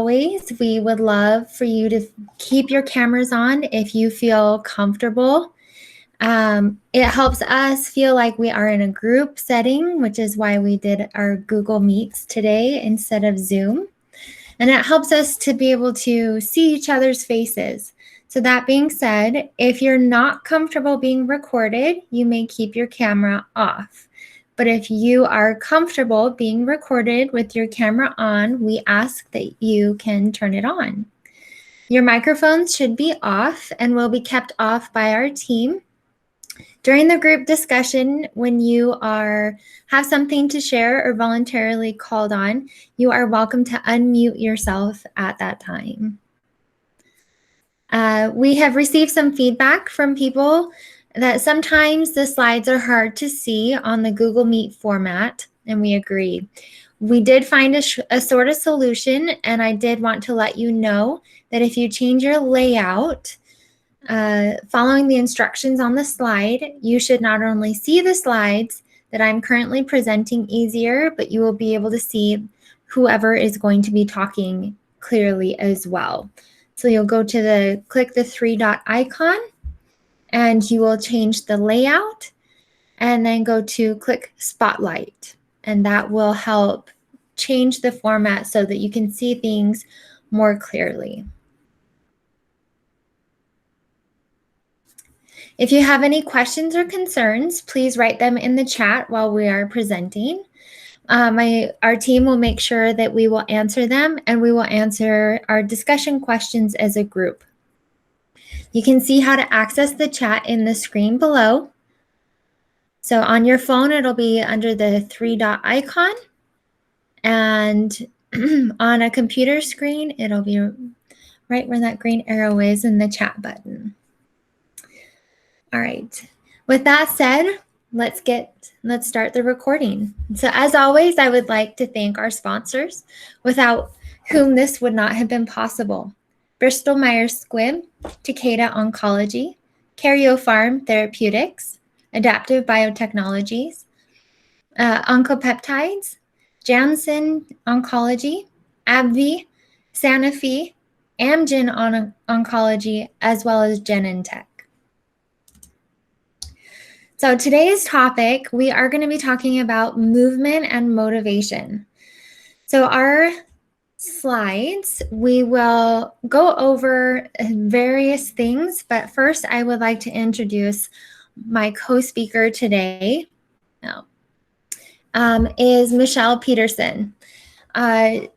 always, we would love for you to keep your cameras on if you feel comfortable. It helps us feel like we are in a group setting, which is why we did our Google Meets today instead of Zoom. And it helps us to be able to see each other's faces. So that being said, if you're not comfortable being recorded, you may keep your camera off. But if you are comfortable being recorded with your camera on, we ask that you can turn it on. Your microphones should be off and will be kept off by our team. During the group discussion, when you have something to share or voluntarily called on, you are welcome to unmute yourself at that time. We have received some feedback from people that sometimes the slides are hard to see on the Google Meet format, and we agree. We did find a sort of solution, and I did want to let you know that if you change your layout, following the instructions on the slide, you should not only see the slides that I'm currently presenting easier, but you will be able to see whoever is going to be talking clearly as well. So you'll go to click the 3-dot icon, and you will change the layout, and then go to click Spotlight, and that will help change the format so that you can see things more clearly. If you have any questions or concerns, please write them in the chat while we are presenting. Our team will make sure that we will answer them, and we will answer our discussion questions as a group. You can see how to access the chat in the screen below. So on your phone, it'll be under the 3-dot icon, and on a computer screen, it'll be right where that green arrow is in the chat button. All right, with that said, let's start the recording. So as always, I would like to thank our sponsors, without whom this would not have been possible. Bristol Myers Squibb, Takeda Oncology, Karyopharm Therapeutics, Adaptive Biotechnologies, Oncopeptides, Janssen Oncology, AbbVie, Sanofi, Amgen Oncology, as well as Genentech. So today's topic, we are going to be talking about movement and motivation. So our slides, we will go over various things, but first I would like to introduce my co-speaker today, is Michelle Peterson.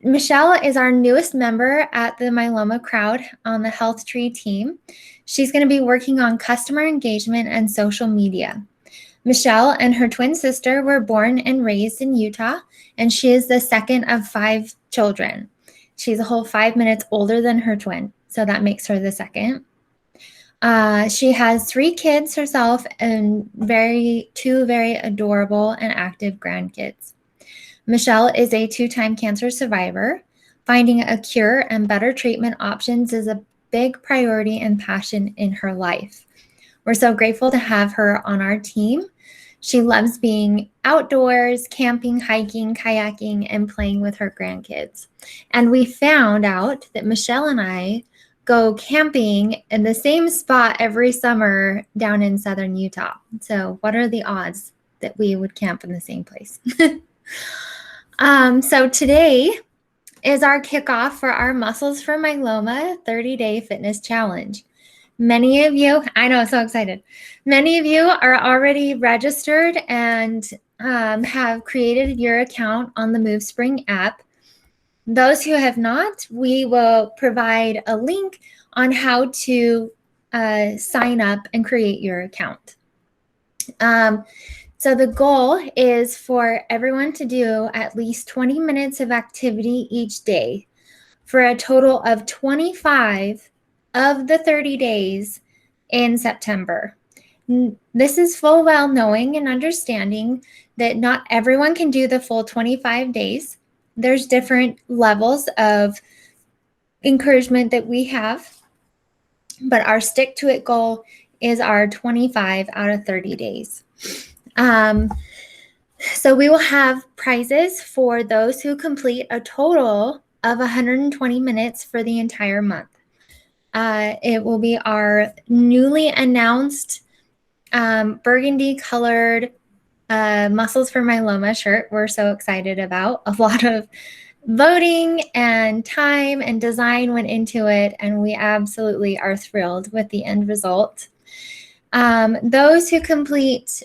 Michelle is our newest member at the Myeloma crowd on the HealthTree team. She's going to be working on customer engagement and social media. Michelle and her twin sister were born and raised in Utah, and she is the second of 5 children. She's a whole 5 minutes older than her twin, so that makes her the second. She has 3 kids herself and 2 very adorable and active grandkids. Michelle is a 2-time cancer survivor. Finding a cure and better treatment options is a big priority and passion in her life. We're so grateful to have her on our team. She loves being outdoors, camping, hiking, kayaking, and playing with her grandkids. And we found out that Michelle and I go camping in the same spot every summer down in southern Utah. So what are the odds that we would camp in the same place? So today is our kickoff for our Muscles for Myeloma 30-day fitness challenge. Many of you, I know, so excited. Many of you are already registered and have created your account on the MoveSpring app. Those who have not, we will provide a link on how to sign up and create your account. So the goal is for everyone to do at least 20 minutes of activity each day for a total of 25 of the 30 days in September. This is full well knowing and understanding that not everyone can do the full 25 days. There's different levels of encouragement that we have, but our stick to it goal is our 25 out of 30 days. So we will have prizes for those who complete a total of 120 minutes for the entire month. It will be our newly announced burgundy colored Muscles for Myeloma shirt we're so excited about. A lot of voting and time and design went into it, and we absolutely are thrilled with the end result. Those who complete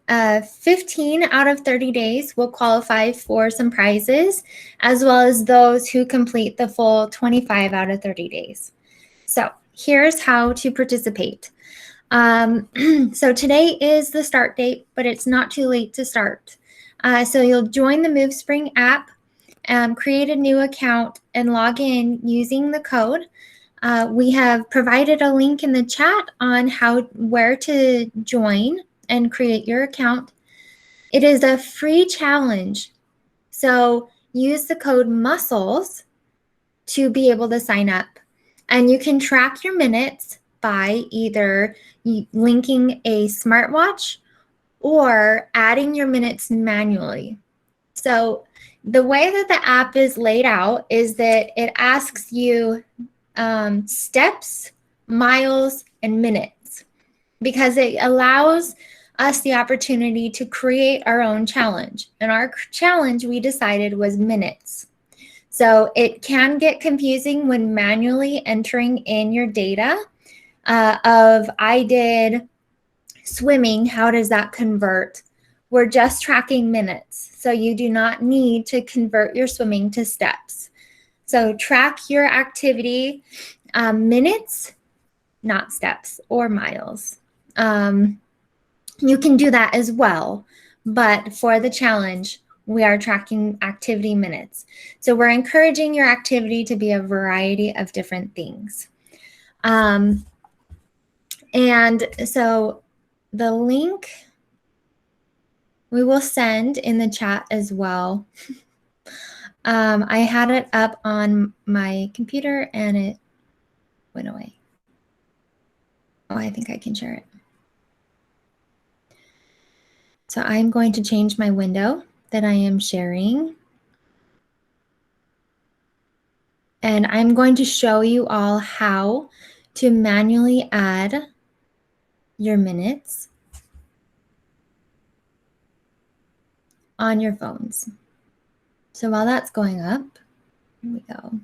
15 out of 30 days will qualify for some prizes, as well as those who complete the full 25 out of 30 days. So here's how to participate. So today is the start date, but it's not too late to start. So you'll join the MoveSpring app, create a new account, and log in using the code. We have provided a link in the chat on where to join and create your account. It is a free challenge, so use the code MUSCLES to be able to sign up. And you can track your minutes by either linking a smartwatch or adding your minutes manually. So the way that the app is laid out is that it asks you steps, miles, and minutes, because it allows us the opportunity to create our own challenge. And our challenge, we decided, was minutes. So it can get confusing when manually entering in your data of I did swimming, how does that convert? We're just tracking minutes, so you do not need to convert your swimming to steps. So track your activity minutes, not steps or miles. You can do that as well, but for the challenge, we are tracking activity minutes. So we're encouraging your activity to be a variety of different things. And so the link we will send in the chat as well. I had it up on my computer and it went away. Oh, I think I can share it. So I'm going to change my window that I am sharing. And I'm going to show you all how to manually add your minutes on your phones. So while that's going up, here we go.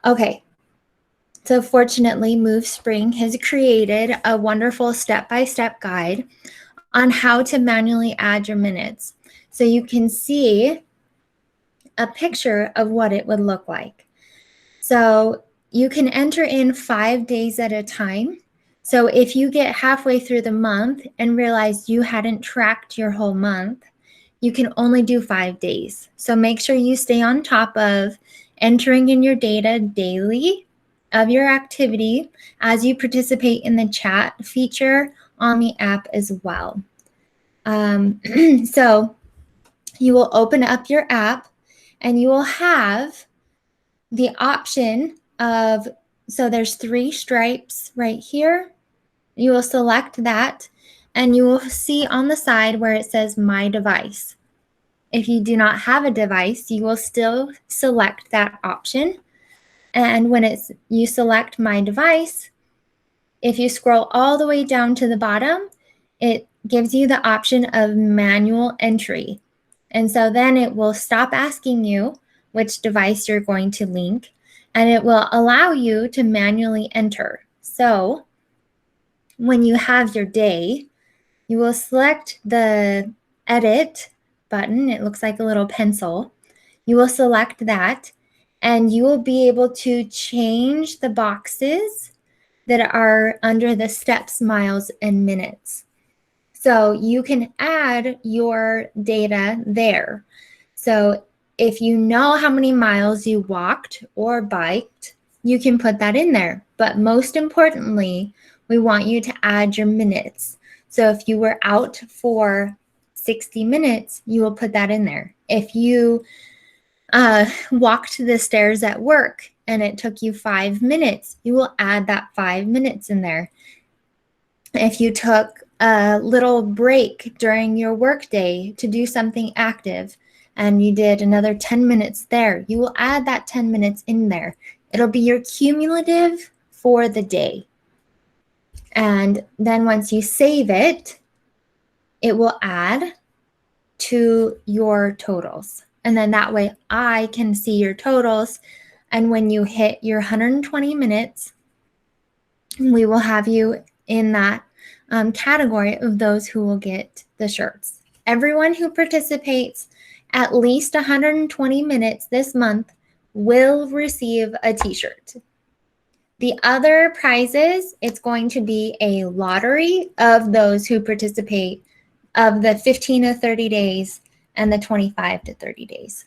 Okay. So fortunately, MoveSpring has created a wonderful step-by-step guide on how to manually add your minutes. So you can see a picture of what it would look like. So you can enter in 5 days at a time. So if you get halfway through the month and realize you hadn't tracked your whole month, you can only do 5 days. So make sure you stay on top of entering in your data daily of your activity as you participate in the chat feature on the app as well. So you will open up your app and you will have the option of, so there's 3 stripes right here. You will select that and you will see on the side where it says My Device. If you do not have a device, you will still select that option. And when you select My Device, if you scroll all the way down to the bottom, it gives you the option of manual entry. And so then it will stop asking you which device you're going to link, and it will allow you to manually enter. So when you have your day, you will select the edit button. It looks like a little pencil. You will select that, and you will be able to change the boxes that are under the steps, miles, and minutes. So you can add your data there. So if you know how many miles you walked or biked, you can put that in there. But most importantly, we want you to add your minutes. So if you were out for 60 minutes, you will put that in there. If you walked the stairs at work and it took you 5 minutes, you will add that 5 minutes in there. If you took a little break during your workday to do something active and you did another 10 minutes there, you will add that 10 minutes in there. It'll be your cumulative for the day. And then once you save it, it will add to your totals. And then that way I can see your totals. And when you hit your 120 minutes, we will have you in that category of those who will get the shirts. Everyone who participates at least 120 minutes this month will receive a t-shirt. The other prizes, it's going to be a lottery of those who participate of the 15 to 30 days and the 25 to 30 days.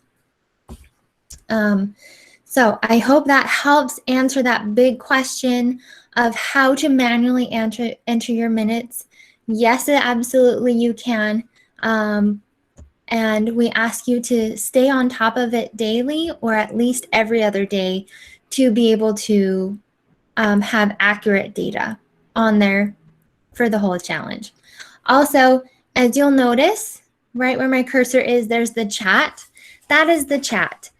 So I hope that helps answer that big question of how to manually enter your minutes. Yes, absolutely you can. And we ask you to stay on top of it daily or at least every other day to be able to have accurate data on there for the whole challenge. Also, as you'll notice, right where my cursor is, there's the chat. That is the chat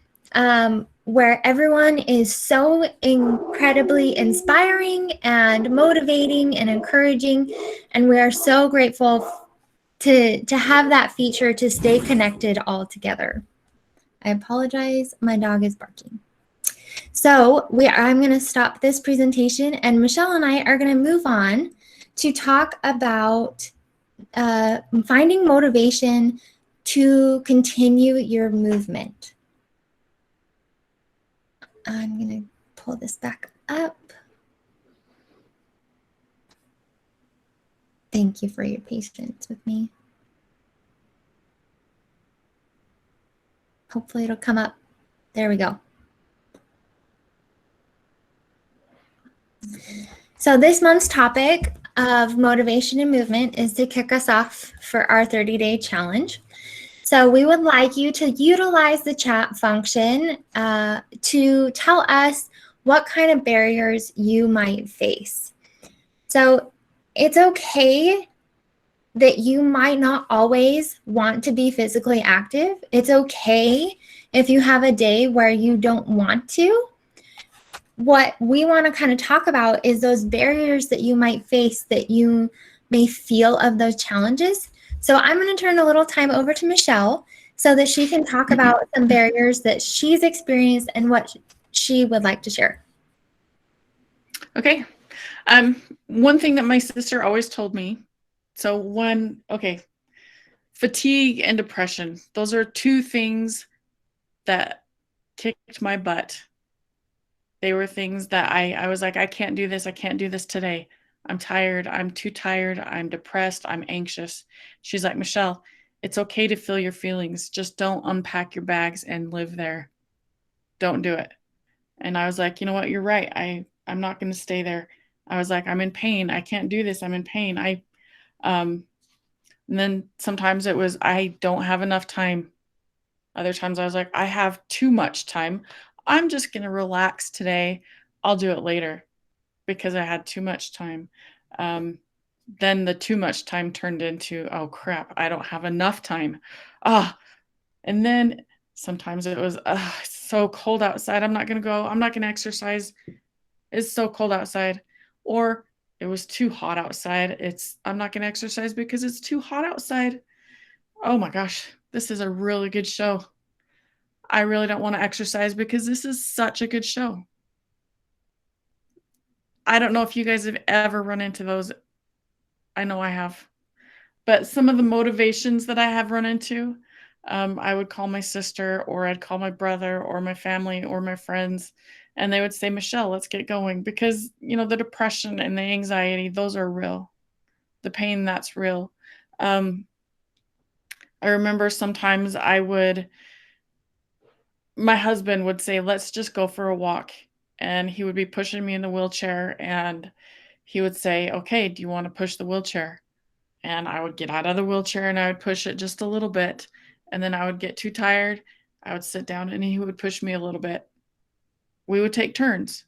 where everyone is so incredibly inspiring and motivating and encouraging. And we are so grateful to have that feature to stay connected all together. I apologize, my dog is barking. So I'm going to stop this presentation, and Michelle and I are going to move on to talk about finding motivation to continue your movement. I'm going to pull this back up. Thank you for your patience with me. Hopefully it'll come up. There we go. So this month's topic of motivation and movement is to kick us off for our 30-day challenge. So we would like you to utilize the chat function to tell us what kind of barriers you might face. So it's okay that you might not always want to be physically active. It's okay if you have a day where you don't want to. What we want to kind of talk about is those barriers that you might face, that you may feel of those challenges. So I'm going to turn a little time over to Michelle so that she can talk about some barriers that she's experienced and what she would like to share. Okay. One thing that my sister always told me, fatigue and depression, those are two things that kicked my butt. They were things that I was like, I can't do this. I can't do this today. I'm tired. I'm too tired. I'm depressed. I'm anxious. She's like, Michelle, it's okay to feel your feelings. Just don't unpack your bags and live there. Don't do it. And I was like, you know what? You're right. I'm not going to stay there. I was like, I'm in pain. I can't do this. I'm in pain. And then sometimes it was, I don't have enough time. Other times I was like, I have too much time. I'm just going to relax today. I'll do it later because I had too much time. Then the too much time turned into, oh crap, I don't have enough time. And then sometimes it was, it's so cold outside. I'm not going to go. I'm not going to exercise. It's so cold outside. Or it was too hot outside. I'm not going to exercise because it's too hot outside. Oh my gosh, this is a really good show. I really don't want to exercise because this is such a good show. I don't know if you guys have ever run into those. I know I have. But some of the motivations that I have run into, I would call my sister, or I'd call my brother or my family or my friends, and they would say, Michelle, let's get going. Because, the depression and the anxiety, those are real. The pain, that's real. I remember sometimes my husband would say, let's just go for a walk. And he would be pushing me in the wheelchair, and he would say, okay, do you want to push the wheelchair? And I would get out of the wheelchair and I would push it just a little bit. And then I would get too tired. I would sit down and he would push me a little bit. We would take turns.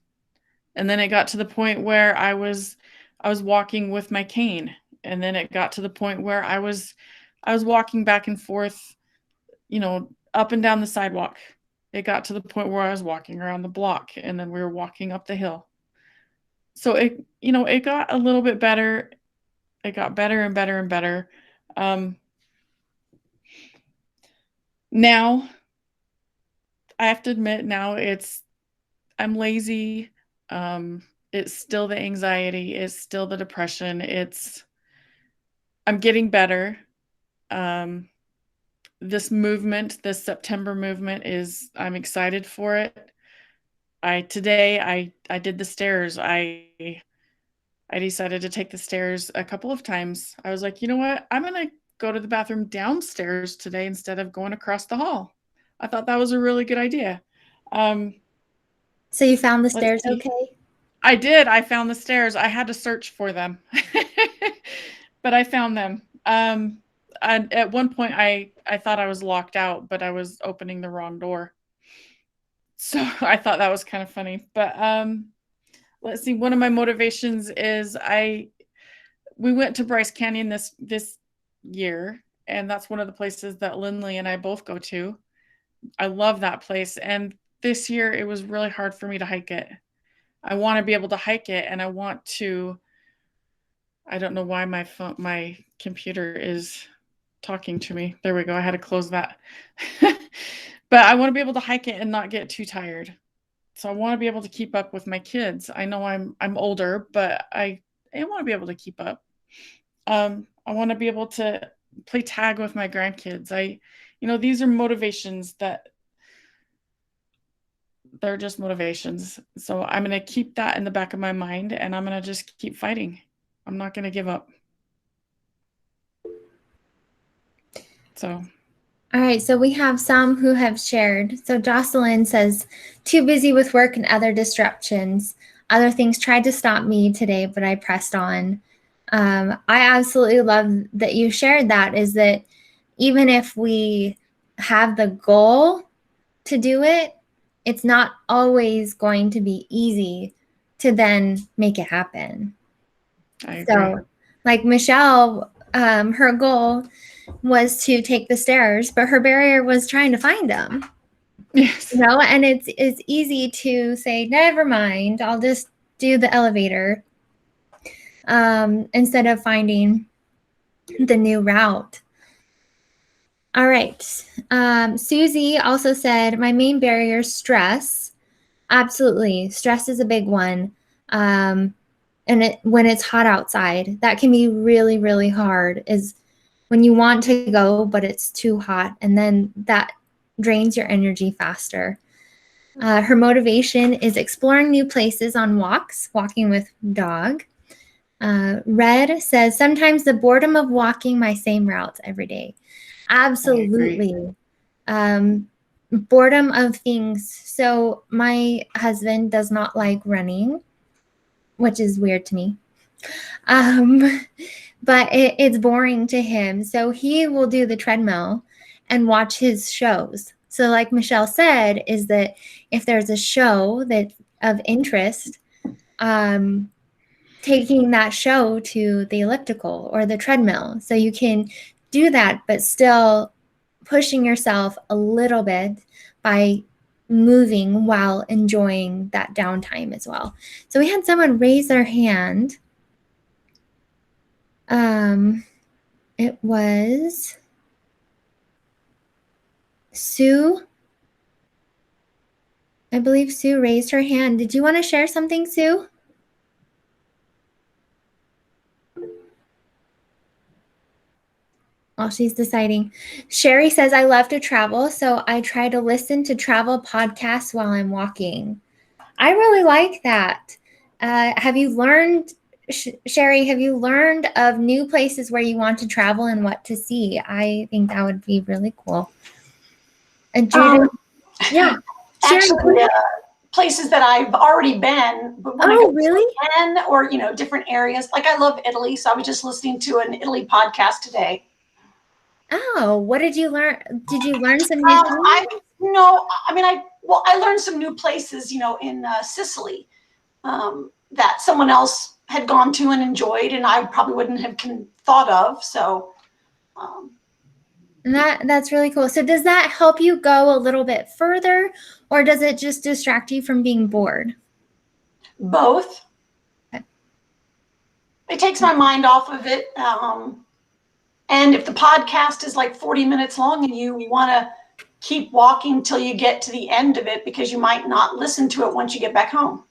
And then it got to the point where I was walking with my cane. And then it got to the point where I was walking back and forth, up and down the sidewalk. It got to the point where I was walking around the block, and then we were walking up the hill. So it, it got a little bit better. It got better and better and better. Now, I have to admit, now I'm lazy. It's still the anxiety. It's still the depression. I'm getting better. This movement, this September movement I'm excited for it. Today I did the stairs. I decided to take the stairs a couple of times. I was like, you know what? I'm going to go to the bathroom downstairs today instead of going across the hall. I thought that was a really good idea. So you found the stairs okay? I did. I found the stairs. I had to search for them, but I found them. At one point, I thought I was locked out, but I was opening the wrong door. So I thought that was kind of funny. But let's see. One of my motivations is we went to Bryce Canyon this year, and that's one of the places that Lindley and I both go to. I love that place, and this year it was really hard for me to hike it. I want to be able to hike it, and I don't know why my computer is talking to me. There we go. I had to close that. But I want to be able to hike it and not get too tired. So I want to be able to keep up with my kids. I know I'm older, but I want to be able to keep up. I want to be able to play tag with my grandkids. These are motivations they're just motivations. So I'm going to keep that in the back of my mind, and I'm going to just keep fighting. I'm not going to give up. So. All right, so we have some who have shared. So Jocelyn says, too busy with work and other disruptions. Other things tried to stop me today, but I pressed on. I absolutely love that you shared that, is that even if we have the goal to do it, it's not always going to be easy to then make it happen. I agree. So like Michelle, her goal was to take the stairs, but her barrier was trying to find them. Yes. And it's easy to say, never mind, I'll just do the elevator instead of finding the new route. All right. Susie also said, my main barrier is stress. Absolutely. Stress is a big one. And when it's hot outside, that can be really, really hard, is when you want to go, but it's too hot, and then that drains your energy faster. Her motivation is exploring new places on walks, walking with dog. Red says, sometimes the boredom of walking my same routes every day. Absolutely. Boredom of things. So my husband does not like running, which is weird to me. But it's boring to him. So he will do the treadmill and watch his shows. So like Michelle said, is that if there's a show that's of interest, taking that show to the elliptical or the treadmill. So you can do that, but still pushing yourself a little bit by moving while enjoying that downtime as well. So we had someone raise their hand. It was Sue. I believe Sue raised her hand. Did you want to share something, Sue? While she's deciding. Sherry says, I love to travel, so I try to listen to travel podcasts while I'm walking. I really like that. Have you learned, Sherry, have you learned of new places where you want to travel and what to see? I think that would be really cool. And Judith, yeah. Actually, places that I've already been, but when I go really? Again, or different areas. Like I love Italy, so I was just listening to an Italy podcast today. Oh, what did you learn? Did you learn some new things? I learned some new places, in Sicily, that someone else had gone to and enjoyed, and I probably wouldn't have thought of. So, And that's really cool. So does that help you go a little bit further, or does it just distract you from being bored? Both. Okay. It takes my mind off of it. And if the podcast is like 40 minutes long and you want to keep walking till you get to the end of it, because you might not listen to it once you get back home.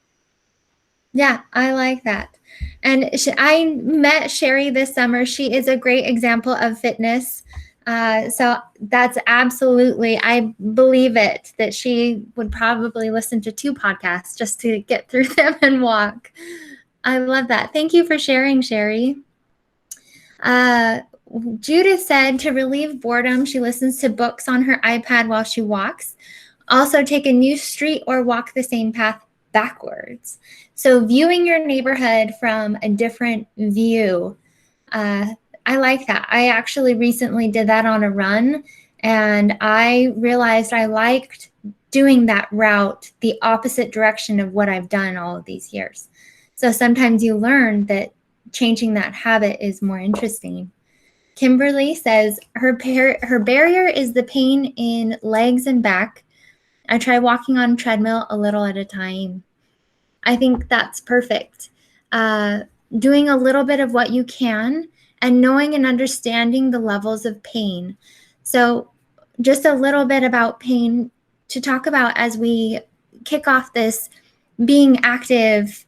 Yeah, I like that. And I met Sherry this summer. She is a great example of fitness. So that's absolutely, I believe it, that she would probably listen to 2 podcasts just to get through them and walk. I love that. Thank you for sharing, Sherry. Judith said to relieve boredom, she listens to books on her iPad while she walks. Also take a new street or walk the same path backwards. So viewing your neighborhood from a different view. I like that. I actually recently did that on a run, and I realized I liked doing that route the opposite direction of what I've done all of these years. So sometimes you learn that changing that habit is more interesting. Kimberly says her barrier is the pain in legs and back. I try walking on treadmill a little at a time. I think that's perfect. Doing a little bit of what you can and knowing and understanding the levels of pain. So just a little bit about pain to talk about as we kick off this being active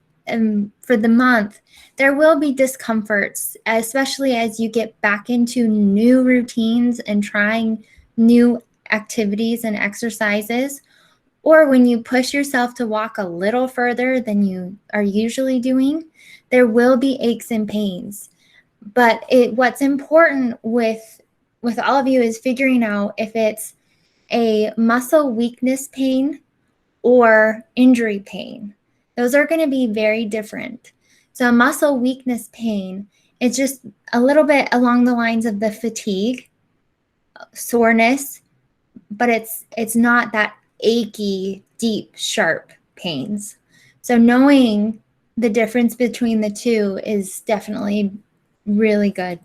for the month. There will be discomforts, especially as you get back into new routines and trying new activities and exercises, or when you push yourself to walk a little further than you are usually doing, there will be aches and pains. But what's important with all of you is figuring out if it's a muscle weakness pain or injury pain. Those are going to be very different. So muscle weakness pain, it's just a little bit along the lines of the fatigue, soreness, but it's not that achy, deep, sharp pains. So knowing the difference between the two is definitely really good.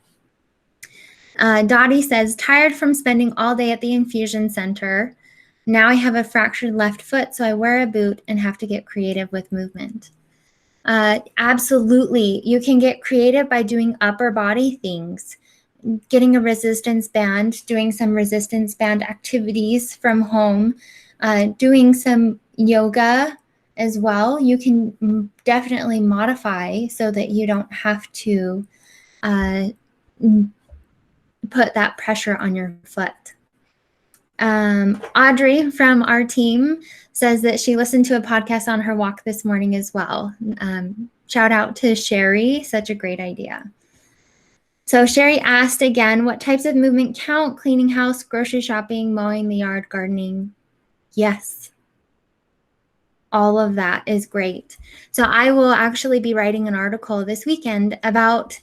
Dottie says, tired from spending all day at the infusion center. Now I have a fractured left foot, so I wear a boot and have to get creative with movement. Absolutely. You can get creative by doing upper body things, getting a resistance band, doing some resistance band activities from home, doing some yoga as well. You can definitely modify so that you don't have to put that pressure on your foot. Audrey from our team says that she listened to a podcast on her walk this morning as well. Shout out to Sherry, such a great idea. So Sherry asked again, what types of movement count? Cleaning house, grocery shopping, mowing the yard, gardening? Yes. All of that is great. So I will actually be writing an article this weekend about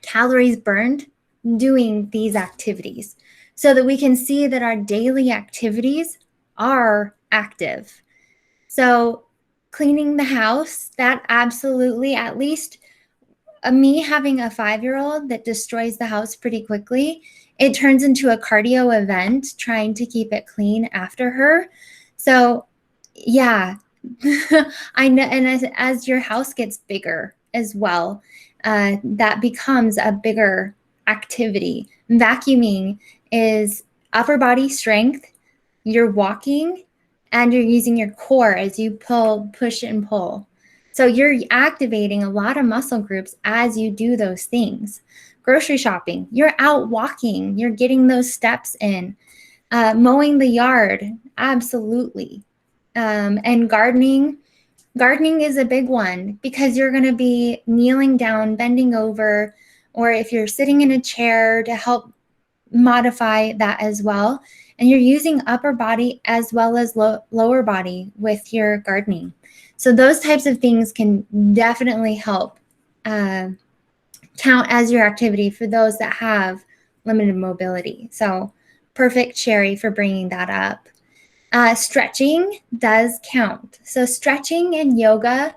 calories burned doing these activities so that we can see that our daily activities are active. So cleaning the house, that absolutely, at least me having a 5-year-old that destroys the house pretty quickly, it turns into a cardio event trying to keep it clean after her. So yeah, I know. And as your house gets bigger as well, that becomes a bigger activity. Vacuuming is upper body strength. You're walking and you're using your core as you pull, push and pull. So you're activating a lot of muscle groups as you do those things. Grocery shopping, you're out walking, you're getting those steps in. Mowing the yard, absolutely. And gardening is a big one because you're going to be kneeling down, bending over, or if you're sitting in a chair to help modify that as well. And you're using upper body as well as lower body with your gardening. So those types of things can definitely help count as your activity for those that have limited mobility. So perfect, Sherry, for bringing that up. Stretching does count. So stretching and yoga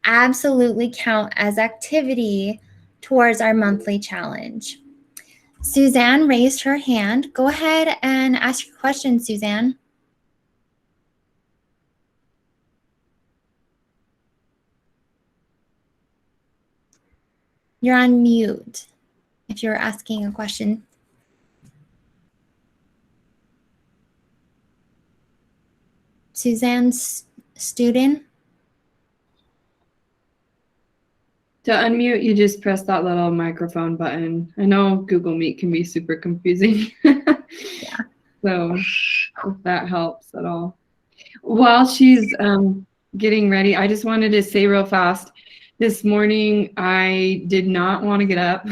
absolutely count as activity towards our monthly challenge. Suzanne raised her hand. Go ahead and ask your question, Suzanne. You're on mute if you're asking a question. Suzanne's student. To unmute, you just press that little microphone button. I know Google Meet can be super confusing. Yeah. So if that helps at all. While she's getting ready, I just wanted to say real fast, this morning I did not want to get up.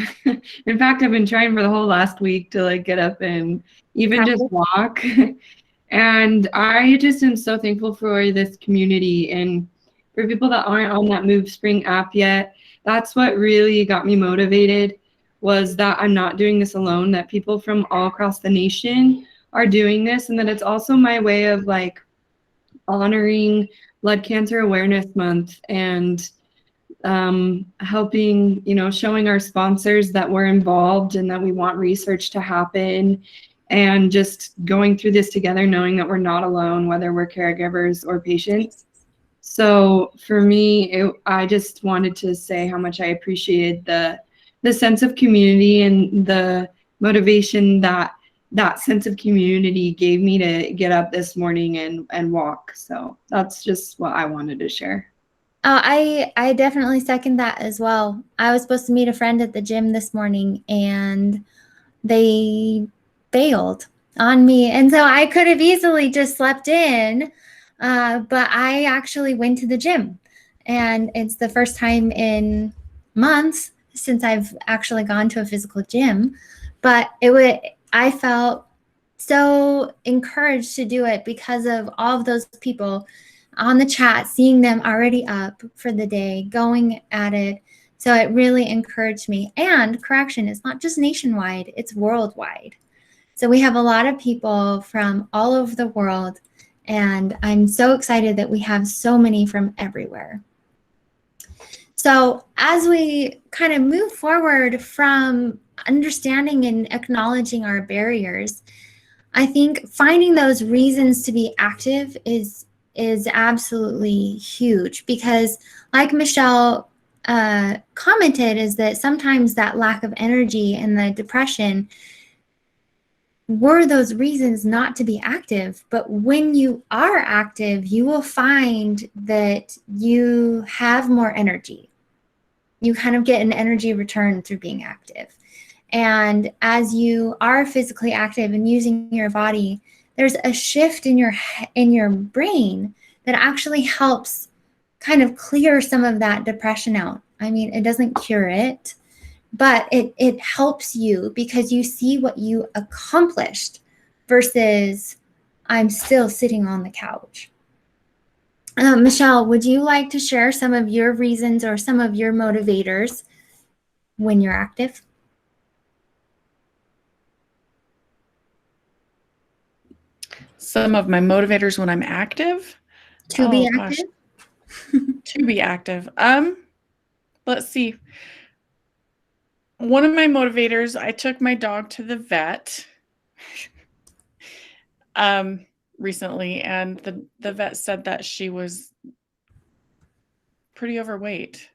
In fact, I've been trying for the whole last week to like get up and even just walk. And I just am so thankful for this community and for people that aren't on that Move Spring app yet. That's what really got me motivated, was that I'm not doing this alone, that people from all across the nation are doing this, and that it's also my way of like honoring Blood Cancer Awareness Month and helping, showing our sponsors that we're involved and that we want research to happen, and just going through this together, knowing that we're not alone, whether we're caregivers or patients. So for me, I just wanted to say how much I appreciated the sense of community and the motivation that sense of community gave me to get up this morning and walk. So that's just what I wanted to share. I definitely second that as well. I was supposed to meet a friend at the gym this morning and they bailed on me. And so I could have easily just slept in, but I actually went to the gym. And it's the first time in months since I've actually gone to a physical gym. But I felt so encouraged to do it because of all of those people on the chat, seeing them already up for the day, going at it. So it really encouraged me. And correction, it's not just nationwide, it's worldwide. So we have a lot of people from all over the world, and I'm so excited that we have so many from everywhere. So as we kind of move forward from understanding and acknowledging our barriers, I think finding those reasons to be active is absolutely huge, because like Michelle commented, is that sometimes that lack of energy and the depression were those reasons not to be active. But when you are active, you will find that you have more energy. You kind of get an energy return through being active. And as you are physically active and using your body, there's a shift in your brain that actually helps kind of clear some of that depression out. I mean, it doesn't cure it, but it helps you because you see what you accomplished versus I'm still sitting on the couch. Michelle, would you like to share some of your reasons or some of your motivators when you're active? Some of my motivators when I'm active? To be active? To be active. Let's see. One of my motivators, I took my dog to the vet recently, and the vet said that she was pretty overweight.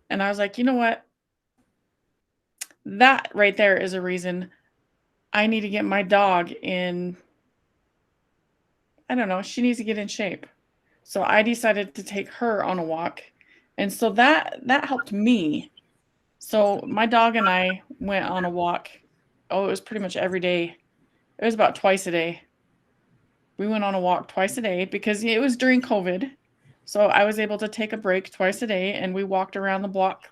And I was like, you know what? That right there is a reason I need to get my dog in. I don't know, she needs to get in shape. So I decided to take her on a walk. And so that helped me. So my dog and I went on a walk. Oh, it was pretty much every day. It was about twice a day. We went on a walk twice a day because it was during COVID. So I was able to take a break twice a day, and we walked around the block,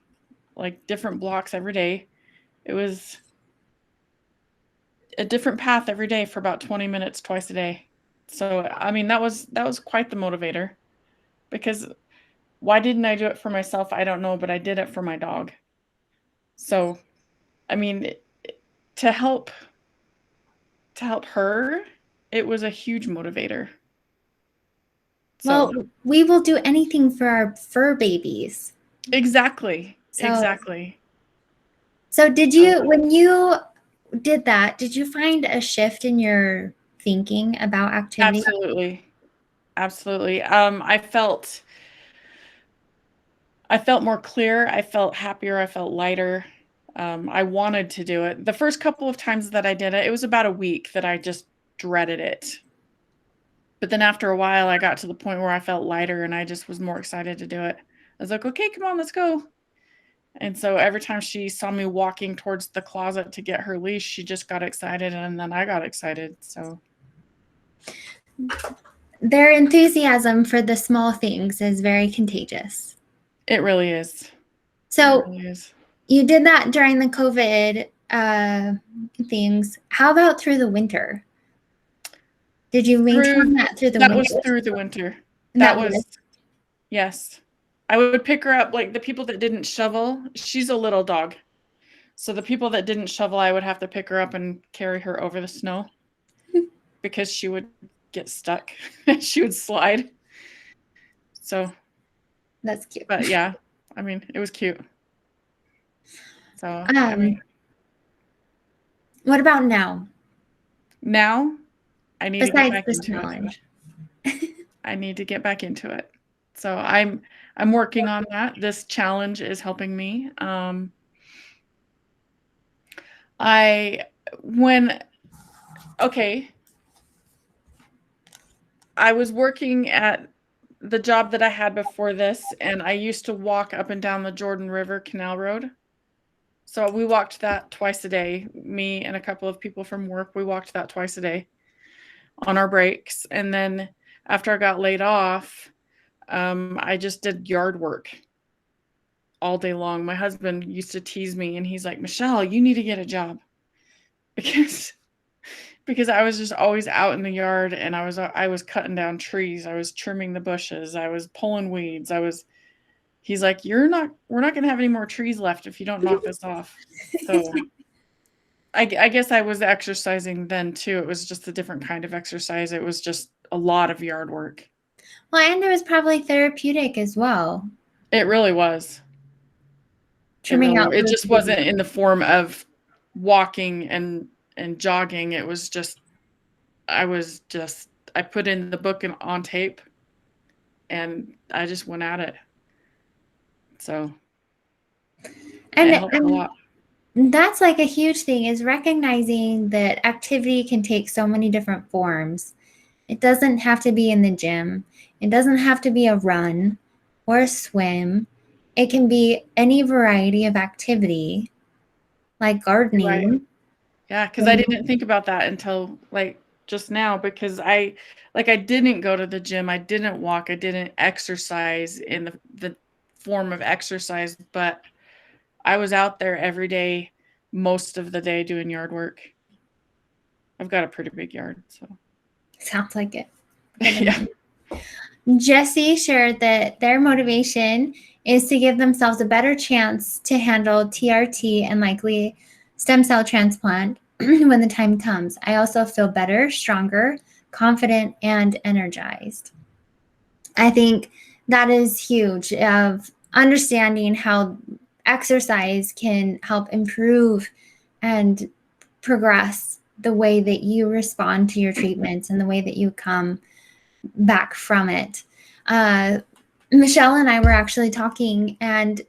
like different blocks every day. It was a different path every day for about 20 minutes twice a day. So, I mean, that was quite the motivator, because why didn't I do it for myself? I don't know, but I did it for my dog. So, I mean, to help her, it was a huge motivator. Well, we will do anything for our fur babies. Exactly. So, exactly. So did you, when you did that, did you find a shift in your thinking about activity? Absolutely. I felt more clear. I felt happier. I felt lighter. I wanted to do it. The first couple of times that I did it, it was about a week that I just dreaded it. But then after a while, I got to the point where I felt lighter and I just was more excited to do it. I was like, okay, come on, let's go. And so every time she saw me walking towards the closet to get her leash, she just got excited, and then I got excited. So their enthusiasm for the small things is very contagious. it really is. So it really is. You did that during the COVID things. How about through the winter? Did you maintain that through the winter? That was through the winter. And yes. I would pick her up, like the people that didn't shovel. She's a little dog. So the people that didn't shovel, I would have to pick her up and carry her over the snow because she would get stuck. She would slide. So that's cute. But yeah, I mean, it was cute. So I mean, what about now? Now I need to get back this into challenge. it. I need to get back into it. So I'm working on that. This challenge is helping me. I was working at the job that I had before this, and I used to walk up and down the Jordan River Canal Road. So we walked that twice a day. Me and a couple of people from work, we walked that twice a day on our breaks. And then after I got laid off, I just did yard work all day long. My husband used to tease me, and he's like, Michelle, you need to get a job. Because I was just always out in the yard, and I was cutting down trees. I was trimming the bushes. I was pulling weeds. He's like, we're not going to have any more trees left if you don't knock this off. So I guess I was exercising then too. It was just a different kind of exercise. It was just a lot of yard work. Well, and it was probably therapeutic as well. It really was. It just wasn't in the form of walking and jogging. It was just, I put in the book on tape, and I just went at it. So, and it helped a lot. That's like a huge thing, is recognizing that activity can take so many different forms. It doesn't have to be in the gym. It doesn't have to be a run or a swim. It can be any variety of activity, like gardening. Right. Yeah, because I didn't think about that until like just now, because I didn't go to the gym. I didn't walk. I didn't exercise in the form of exercise, but I was out there every day, most of the day, doing yard work. I've got a pretty big yard, so. Sounds like it. Yeah. Jesse shared that their motivation is to give themselves a better chance to handle TRT and likely stem cell transplant when the time comes. I also feel better, stronger, confident, and energized. I think that is huge, of understanding how exercise can help improve and progress the way that you respond to your treatments and the way that you come back from it. Michelle and I were actually talking, and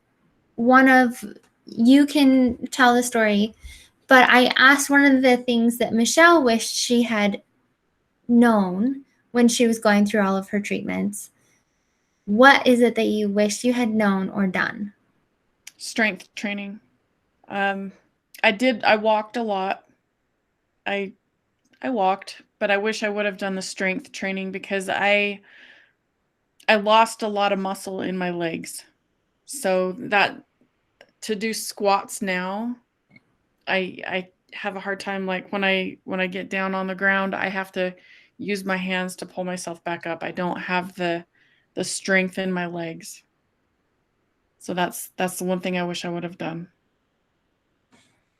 you can tell the story, but I asked one of the things that Michelle wished she had known when she was going through all of her treatments. What is it that you wish you had known or done? Strength training. I walked a lot. I walked, but I wish I would have done the strength training, because I lost a lot of muscle in my legs. So that to do squats now, I have a hard time. Like when I get down on the ground, I have to use my hands to pull myself back up. I don't have the strength in my legs. So that's the one thing I wish I would have done.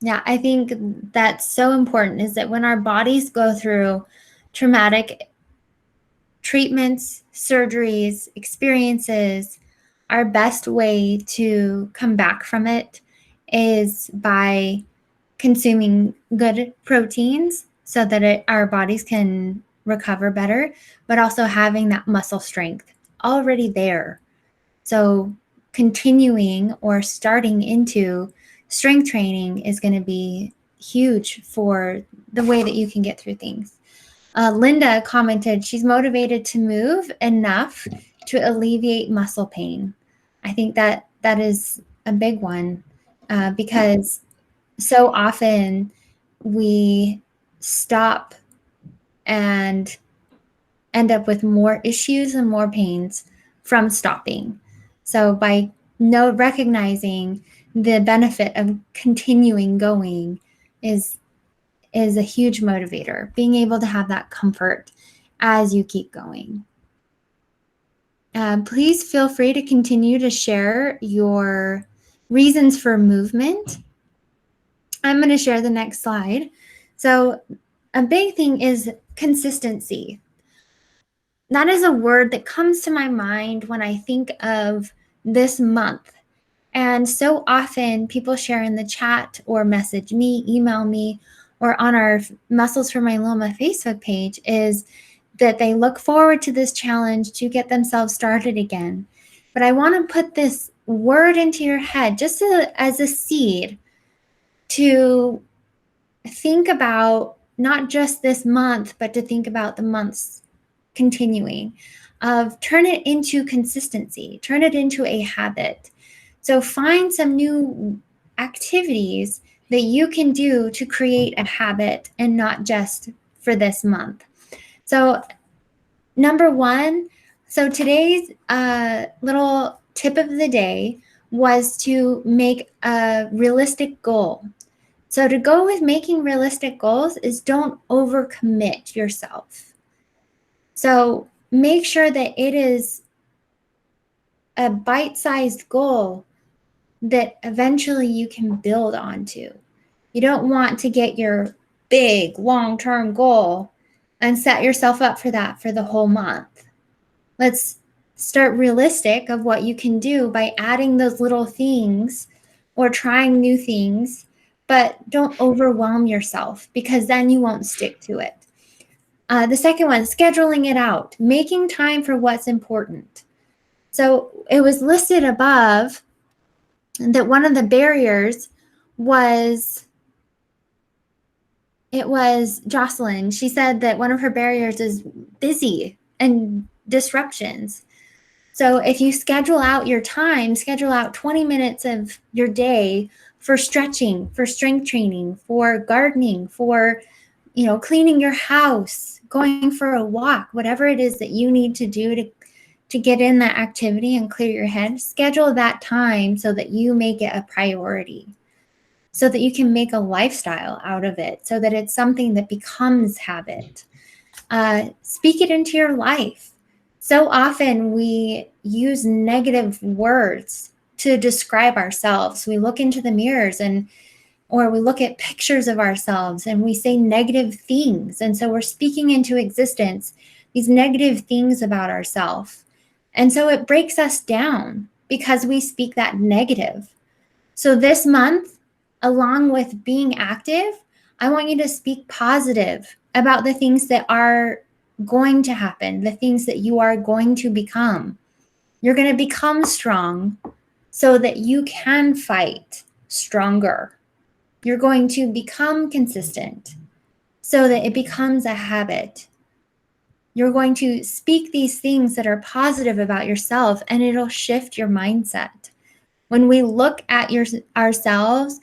Yeah, I think that's so important, is that when our bodies go through traumatic treatments, surgeries, experiences, our best way to come back from it is by consuming good proteins so that our bodies can recover better, but also having that muscle strength already there. So continuing or starting into strength training is going to be huge for the way that you can get through things. Linda commented, she's motivated to move enough to alleviate muscle pain. I think that is a big one because so often we stop and end up with more issues and more pains from stopping. So by recognizing the benefit of continuing going is a huge motivator, being able to have that comfort as you keep going. Please feel free to continue to share your reasons for movement. I'm going to share the next slide. So a big thing is consistency. That is a word that comes to my mind when I think of this month. And so often people share in the chat or message me, email me, or on our Muscles for Myeloma Facebook page is that they look forward to this challenge to get themselves started again. But I want to put this word into your head just as a seed to think about not just this month, but to think about the months continuing, of turn it into consistency, turn it into a habit. So find some new activities that you can do to create a habit and not just for this month. So number one, so today's little tip of the day was to make a realistic goal. So to go with making realistic goals is don't overcommit yourself. So make sure that it is a bite-sized goal that eventually you can build onto. You don't want to get your big long-term goal and set yourself up for that for the whole month. Let's start realistic of what you can do by adding those little things or trying new things, but don't overwhelm yourself because then you won't stick to it. The second one, scheduling it out, making time for what's important. So it was listed above that one of the barriers was Jocelyn. She said that one of her barriers is busy and disruptions. So if you schedule out your time, schedule out 20 minutes of your day for stretching, for strength training, for gardening, for cleaning your house, going for a walk, whatever it is that you need to do to get in that activity and clear your head, schedule that time so that you make it a priority, so that you can make a lifestyle out of it, so that it's something that becomes habit. Speak it into your life. So often we use negative words to describe ourselves. We look into the mirrors or we look at pictures of ourselves and we say negative things. And so we're speaking into existence these negative things about ourselves. And so it breaks us down because we speak that negative. So this month, along with being active, I want you to speak positive about the things that are going to happen, the things that you are going to become. You're going to become strong so that you can fight stronger. You're going to become consistent so that it becomes a habit. You're going to speak these things that are positive about yourself, and it'll shift your mindset. When we look at ourselves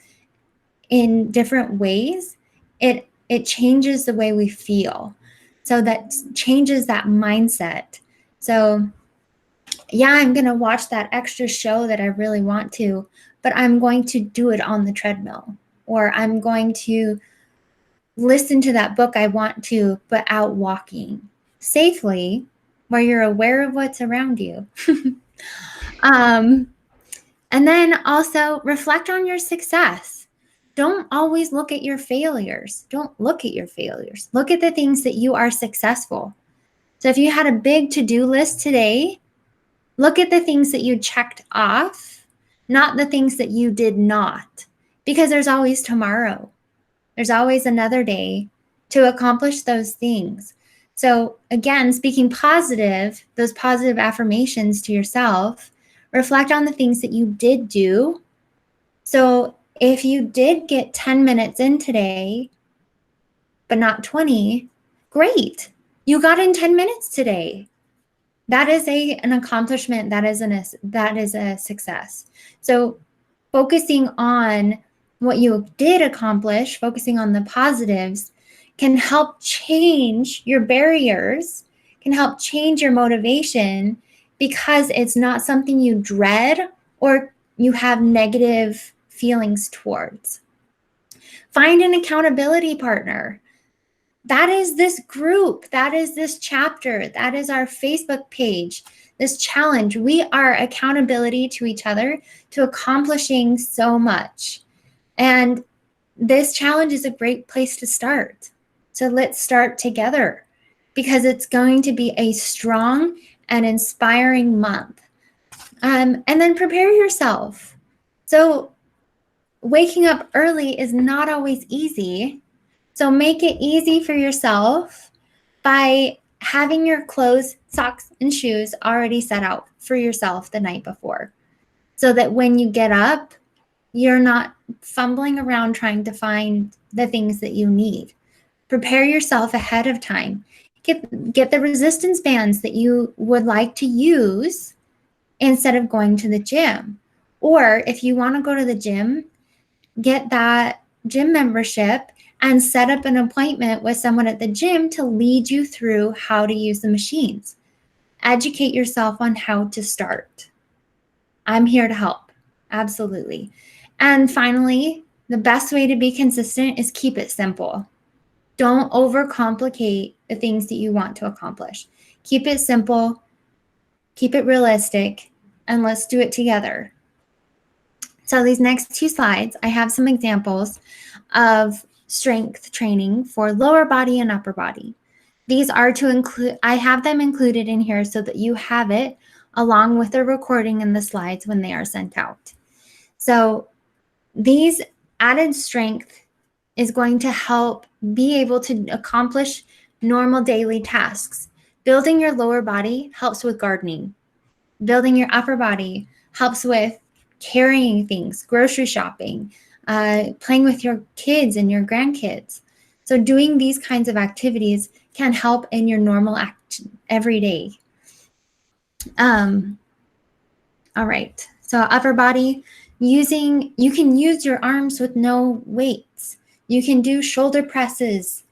in different ways, it changes the way we feel. So that changes that mindset. So yeah, I'm going to watch that extra show that I really want to, but I'm going to do it on the treadmill. Or I'm going to listen to that book I want to, but out walking safely where you're aware of what's around you. And then also reflect on your success. Don't always look at your failures. Don't look at your failures. Look at the things that you are successful. So if you had a big to-do list today, look at the things that you checked off, not the things that you did not, because there's always tomorrow. There's always another day to accomplish those things. So again, speaking positive, those positive affirmations to yourself, reflect on the things that you did do. So if you did get 10 minutes in today, but not 20, great. You got in 10 minutes today. That is an accomplishment. That is a success. So focusing on what you did accomplish, focusing on the positives, can help change your barriers, can help change your motivation, because it's not something you dread or you have negative feelings towards. Find an accountability partner. That is this group, that is this chapter, that is our Facebook page, this challenge. We are accountability to each other to accomplishing so much. And this challenge is a great place to start. So let's start together, because it's going to be a strong and inspiring month. And then prepare yourself. So waking up early is not always easy. So make it easy for yourself by having your clothes, socks, and shoes already set out for yourself the night before, so that when you get up, you're not fumbling around trying to find the things that you need. Prepare yourself ahead of time. Get the resistance bands that you would like to use instead of going to the gym. Or if you want to go to the gym, get that gym membership and set up an appointment with someone at the gym to lead you through how to use the machines. Educate yourself on how to start. I'm here to help. Absolutely. And finally, the best way to be consistent is keep it simple. Don't overcomplicate the things that you want to accomplish. Keep it simple, keep it realistic, and let's do it together. So these next 2 slides, I have some examples of strength training for lower body and upper body. These are to include, I have them included in here so that you have it along with the recording and the slides when they are sent out. So these added strength is going to help be able to accomplish normal daily tasks. Building your lower body helps with gardening. Building your upper body helps with carrying things, grocery shopping, playing with your kids and your grandkids. So doing these kinds of activities can help in your normal every day. All right, so upper body, you can use your arms with no weights. You can do shoulder presses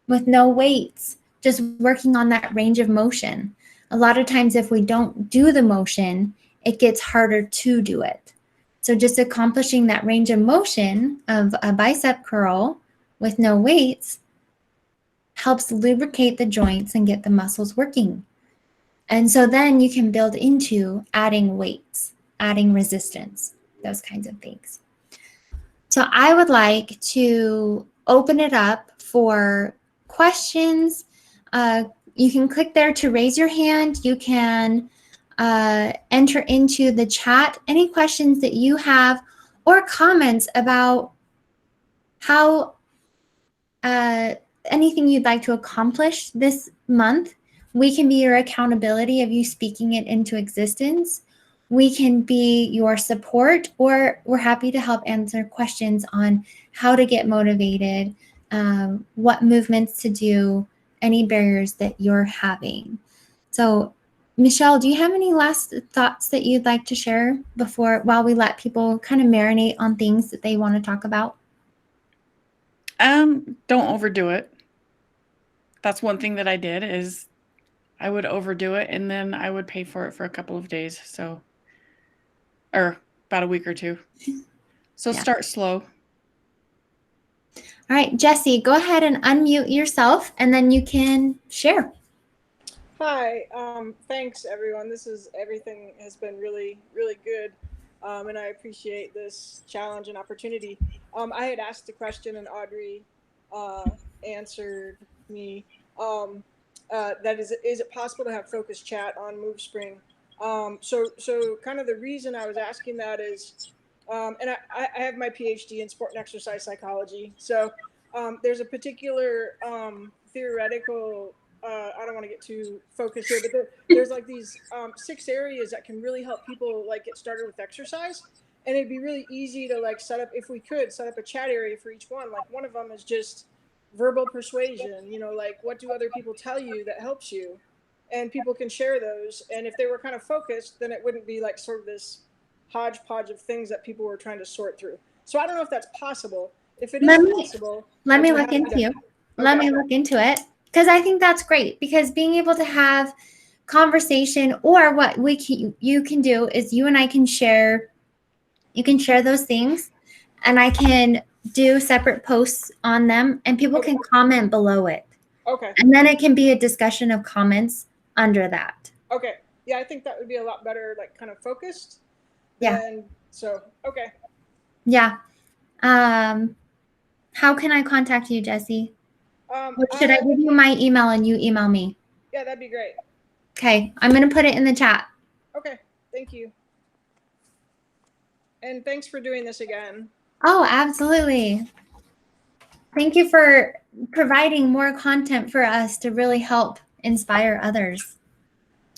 with no weights, just working on that range of motion. A lot of times if we don't do the motion, it gets harder to do it. So just accomplishing that range of motion of a bicep curl with no weights helps lubricate the joints and get the muscles working. And so then you can build into adding weights, adding resistance, those kinds of things. So I would like to open it up for questions. You can click there to raise your hand. You can enter into the chat any questions that you have or comments about how anything you'd like to accomplish this month. We can be your accountability of you speaking it into existence. We can be your support, or we're happy to help answer questions on how to get motivated, what movements to do, any barriers that you're having. So Michelle, do you have any last thoughts that you'd like to share while we let people kind of marinate on things that they want to talk about? Don't overdo it. That's one thing that I did, is I would overdo it and then I would pay for it for a couple of days. Or about a week or 2. So yeah. Start slow. All right, Jessie, go ahead and unmute yourself and then you can share. Hi, thanks everyone. Everything has been really, really good. And I appreciate this challenge and opportunity. I had asked the question and Audrey answered me. That is it possible to have focused chat on MoveSpring? So kind of the reason I was asking that is And I have my PhD in sport and exercise psychology. So there's a particular theoretical, I don't want to get too focused here, but there's like these 6 areas that can really help people like get started with exercise. And it'd be really easy to like set up, if we could set up a chat area for each one. Like one of them is just verbal persuasion, you know, like what do other people tell you that helps you? And people can share those. And if they were kind of focused, then it wouldn't be like sort of this hodgepodge of things that people were trying to sort through. So I don't know if that's possible. If it is possible, let me I'd be look happy into to- let Okay. me look into it, because I think that's great, because being able to have conversation, or what you can do is you and I can share, you can share those things, and I can do separate posts on them, and people Okay. can comment below it, Okay. and then it can be a discussion of comments under that. Okay. Yeah, I think that would be a lot better, like kind of focused. Yeah. So, okay. Yeah. How can I contact you, Jesse? Or should I give you my email and you email me? Yeah, that'd be great. Okay, I'm going to put it in the chat. Okay. Thank you. And thanks for doing this again. Oh, absolutely. Thank you for providing more content for us to really help inspire others.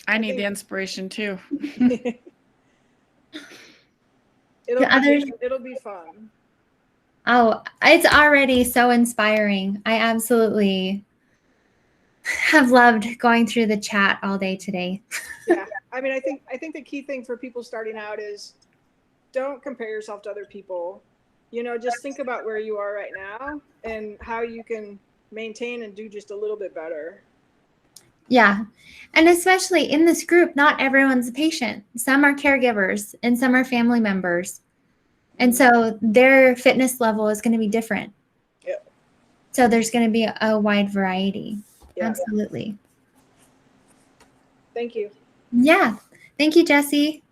I need the inspiration too. It'll be fun. Oh, it's already so inspiring. I absolutely have loved going through the chat all day today. Yeah. I mean, I think the key thing for people starting out is don't compare yourself to other people. You know, just think about where you are right now and how you can maintain and do just a little bit better. Yeah. And especially in this group, not everyone's a patient. Some are caregivers and some are family members. And so their fitness level is going to be different. Yep. So there's going to be a wide variety. Yeah. Absolutely. Thank you. Yeah. Thank you, Jesse.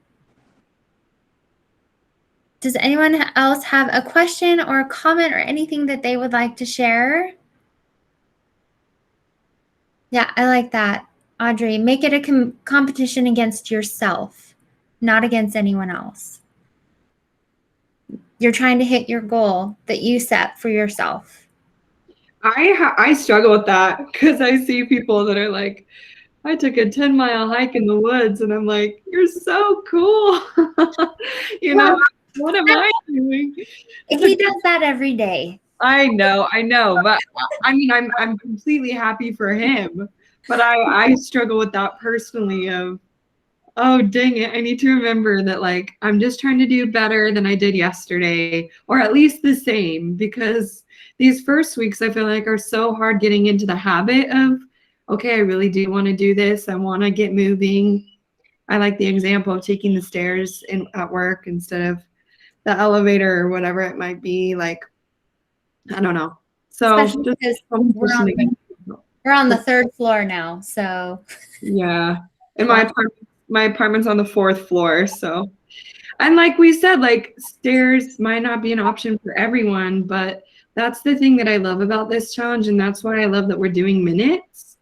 Does anyone else have a question or a comment or anything that they would like to share? Yeah, I like that. Audrey, make it a competition against yourself, not against anyone else. You're trying to hit your goal that you set for yourself. I struggle with that because I see people that are like, I took a 10-mile hike in the woods, and I'm like, you're so cool. You know, what am I doing? He does that every day. I know, but I mean, I'm completely happy for him, but I struggle with that personally of, oh, dang it, I need to remember that, like, I'm just trying to do better than I did yesterday, or at least the same, because these first weeks I feel like are so hard getting into the habit of, okay, I really do want to do this. I want to get moving. I like the example of taking the stairs at work instead of the elevator or whatever it might be. Like, I don't know. So Especially because we're on the 3rd floor now. So yeah, and my apartment's on the 4th floor. So, and like we said, like stairs might not be an option for everyone, but that's the thing that I love about this challenge, and that's why I love that we're doing minutes,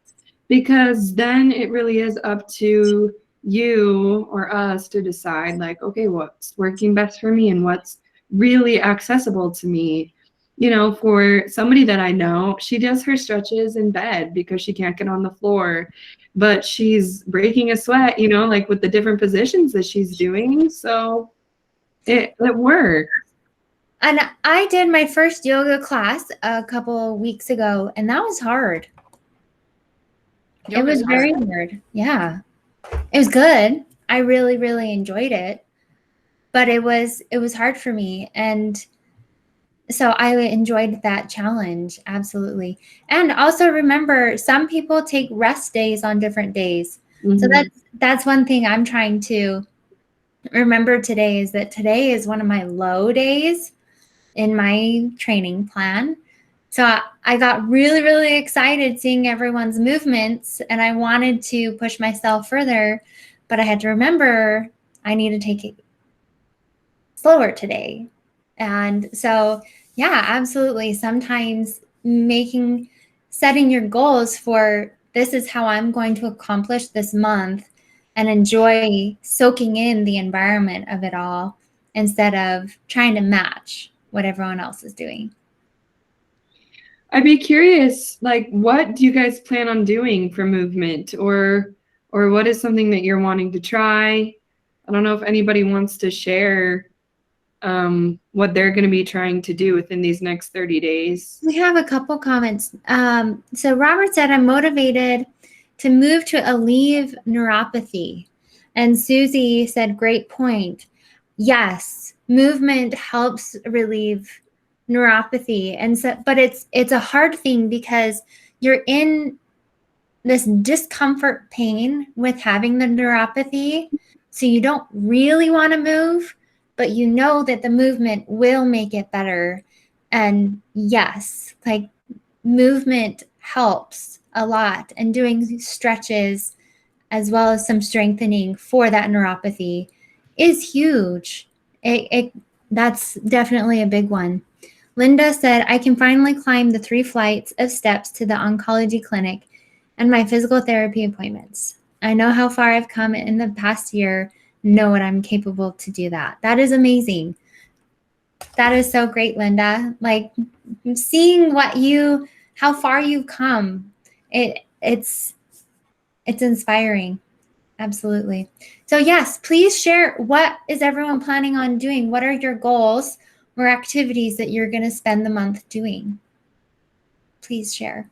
because then it really is up to you or us to decide, like, okay, what's working best for me and what's really accessible to me. You know, for somebody that I know, she does her stretches in bed because she can't get on the floor, but she's breaking a sweat, you know, like with the different positions that she's doing. So it works. And I did my first yoga class a couple weeks ago, and that was hard. It was very hard. Yeah. It was good. I really, really enjoyed it. But it was hard for me. And so I enjoyed that challenge. Absolutely. And also remember, some people take rest days on different days. Mm-hmm. So that's one thing I'm trying to remember today, is that today is one of my low days in my training plan. So I got really, really excited seeing everyone's movements, and I wanted to push myself further, but I had to remember I need to take it slower today. And so, yeah, absolutely. Sometimes setting your goals for, this is how I'm going to accomplish this month, and enjoy soaking in the environment of it all, instead of trying to match what everyone else is doing. I'd be curious, like, what do you guys plan on doing for movement, or what is something that you're wanting to try? I don't know if anybody wants to share what they're going to be trying to do within these next 30 days. We have a couple comments. So Robert said, I'm motivated to move to alleviate neuropathy. And Susie said, great point. Yes, movement helps relieve neuropathy. And so, but it's a hard thing because you're in this discomfort pain with having the neuropathy. So you don't really want to move, but you know that the movement will make it better. And yes, like movement helps a lot, and doing stretches as well as some strengthening for that neuropathy is huge. That's definitely a big one. Linda said, I can finally climb the 3 flights of steps to the oncology clinic and my physical therapy appointments. I know how far I've come in the past year, know what I'm capable to do that. That is amazing. That is so great, Linda. Like seeing how far you've come, it's inspiring. Absolutely. So yes, please share, what is everyone planning on doing? What are your goals or activities that you're going to spend the month doing? Please share.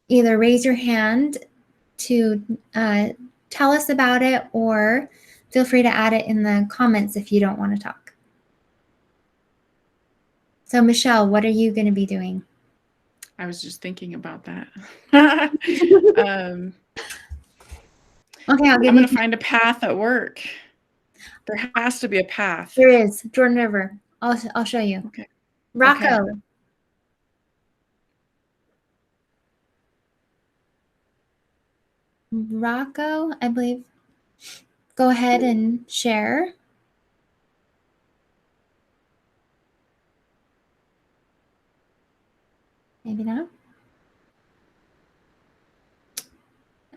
Either raise your hand to tell us about it, or feel free to add it in the comments if you don't want to talk. So Michelle, what are you going to be doing? I was just thinking about that. Okay, I'm going to find a path at work. There has to be a path. There is. Jordan River. I'll show you. Okay. Rocco. Okay. Rocco, I believe. Go ahead and share. Maybe not.